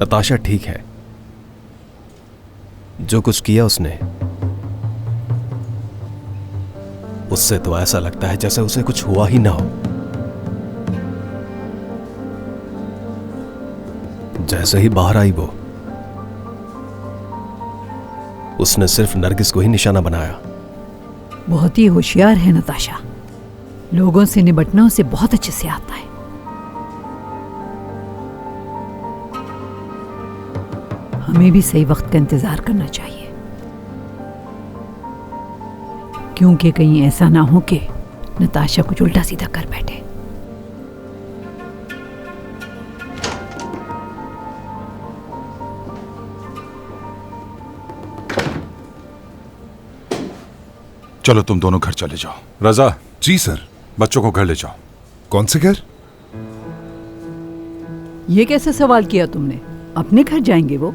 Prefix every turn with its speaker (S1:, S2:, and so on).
S1: नताशा ठीक है, जो कुछ किया उसने, उससे तो ऐसा लगता है जैसे उसे कुछ हुआ ही ना हो। जैसे ही बाहर आई वो, उसने सिर्फ नरगिस को ही निशाना बनाया।
S2: बहुत ही होशियार है नताशा, लोगों से निपटना उसे बहुत अच्छे से आता है। हमें भी सही वक्त का इंतजार करना चाहिए, क्योंकि कहीं ऐसा ना हो कि नताशा कुछ उल्टा सीधा कर बैठे।
S3: चलो तुम दोनों घर चले जाओ। रजा।
S4: जी सर।
S3: बच्चों को घर ले जाओ।
S4: कौन से घर?
S2: ये कैसे सवाल किया तुमने? अपने घर जाएंगे वो?